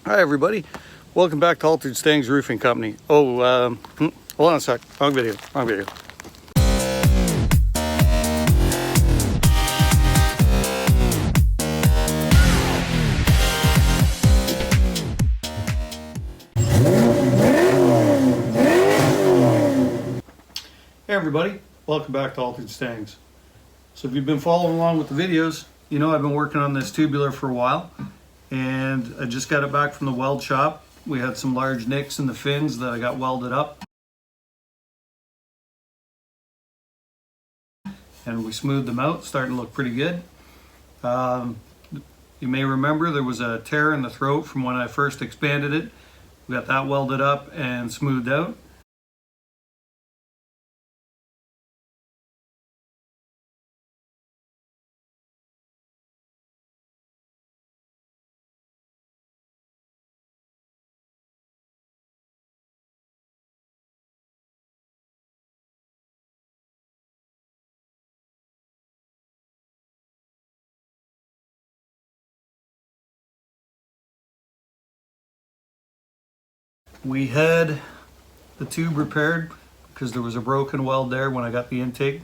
Hi everybody, welcome back to Altered Stangs Roofing Company. Hold on a sec, wrong video. Hey everybody, welcome back to Altered Stangs. So if you've been following along with the videos, you know I've been working on this tubular for a while, and I just got it back from the weld shop. We had some large nicks in the fins that I got welded up, and we smoothed them out, starting to look pretty good. You may remember there was a tear in the throat from when I first expanded it. We got that welded up and smoothed out. We had the tube repaired because there was a broken weld there when I got the intake.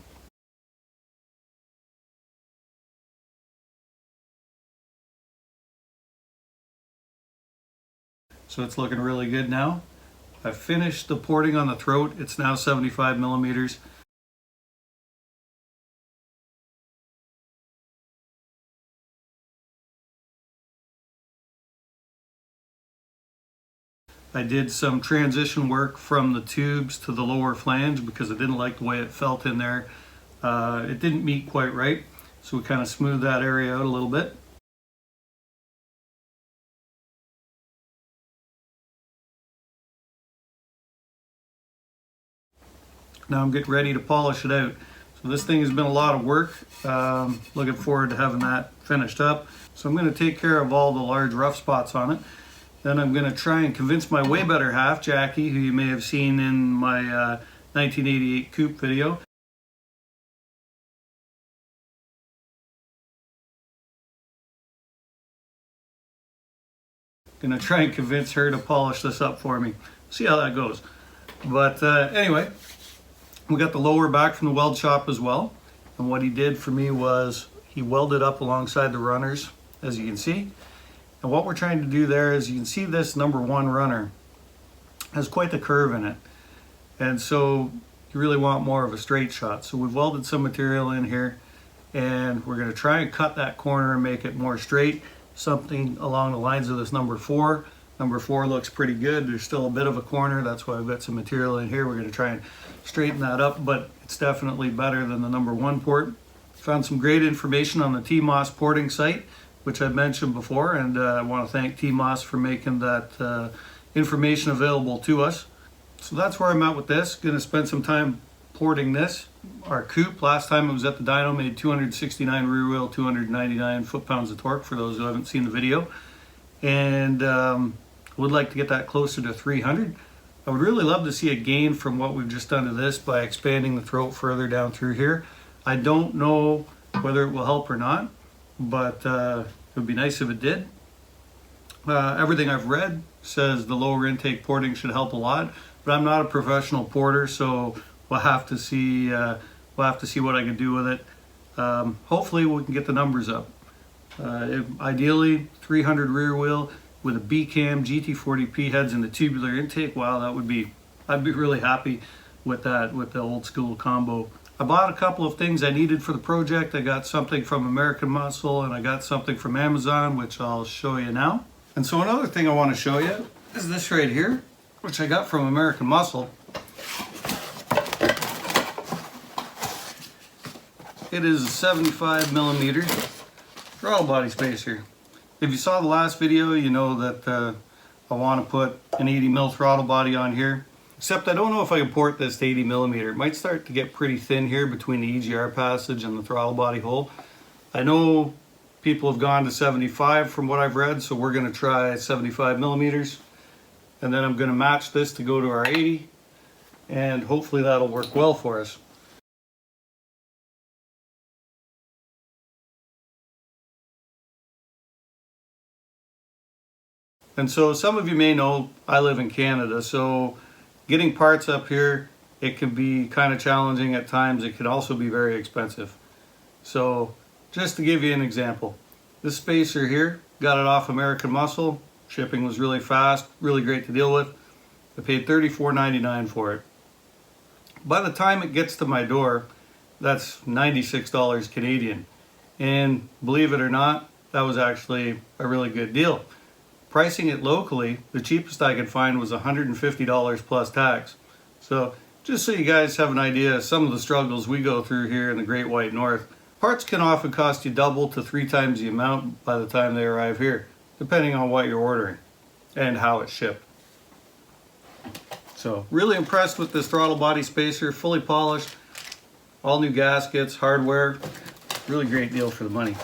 So it's looking really good now. I finished the porting on the throat. It's now 75 millimeters. I did some transition work from the tubes to the lower flange because I didn't like the way it felt in there. It didn't meet quite right, so we kind of smoothed that area out a little bit. Now I'm getting ready to polish it out. So this thing has been a lot of work. Looking forward to having that finished up. So I'm going to take care of all the large rough spots on it. Then I'm going to try and convince my way better half, Jackie, who you may have seen in my 1988 coupe video. Going to try and convince her to polish this up for me. See how that goes. But anyway, we got the lower back from the weld shop as well. And what he did for me was he welded up alongside the runners, as you can see. And what we're trying to do there is, you can see this number one runner has quite the curve in it. And so you really want more of a straight shot. So we've welded some material in here, and we're going to try and cut that corner and make it more straight. Something along the lines of this number four. Number four looks pretty good. There's still a bit of a corner. That's why I've got some material in here. We're going to try and straighten that up, but it's definitely better than the number one port. Found some great information on the TMOS porting site, which I mentioned before, and I want to thank TMOS for making that information available to us. So that's where I'm at with this. Going to spend some time porting this. Our coupe, last time it was at the dyno, made 269 rear wheel, 299 foot-pounds of torque, for those who haven't seen the video. And would like to get that closer to 300. I would really love to see a gain from what we've just done to this by expanding the throat further down through here. I don't know whether it will help or not, but it would be nice if it did. Everything I've read says the lower intake porting should help a lot, but I'm not a professional porter, so we'll have to see. We'll have to see what I can do with it. Hopefully, we can get the numbers up. Ideally, 300 rear wheel with a B-cam GT40P heads in the tubular intake. Wow, I'd be really happy with that, with the old school combo. I bought a couple of things I needed for the project. I got something from American Muscle, and I got something from Amazon, which I'll show you now. And so another thing I want to show you is this right here, which I got from American Muscle. It is a 75 millimeter throttle body spacer. If you saw the last video, you know that I want to put an 80 mil throttle body on here. Except I don't know if I can port this to 80 millimeter. It might start to get pretty thin here between the EGR passage and the throttle body hole. I know people have gone to 75 from what I've read, so we're going to try 75 millimeters. And then I'm going to match this to go to our 80, and hopefully that'll work well for us. And so some of you may know I live in Canada, so getting parts up here, it can be kind of challenging at times. It can also be very expensive. So just to give you an example, this spacer here, got it off American Muscle. Shipping was really fast, really great to deal with. I paid $34.99 for it. By the time it gets to my door, that's $96 Canadian. And believe it or not, that was actually a really good deal. Pricing it locally, the cheapest I could find was $150 plus tax. So just so you guys have an idea of some of the struggles we go through here in the Great White North, parts can often cost you double to 3 times the amount by the time they arrive here, depending on what you're ordering and how it's shipped. So really impressed with this throttle body spacer, fully polished, all new gaskets, hardware, really great deal for the money.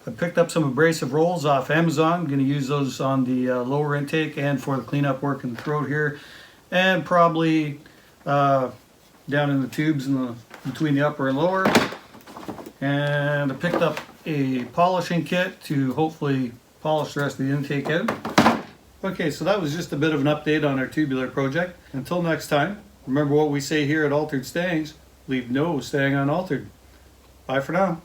I picked up some abrasive rolls off Amazon. I'm going to use those on the lower intake and for the cleanup work in the throat here, and probably down in the tubes between the upper and lower. And I picked up a polishing kit to hopefully polish the rest of the intake out. Okay, so that was just a bit of an update on our tubular project. Until next time, remember what we say here at Altered Stayings, leave no staying unaltered. Bye for now.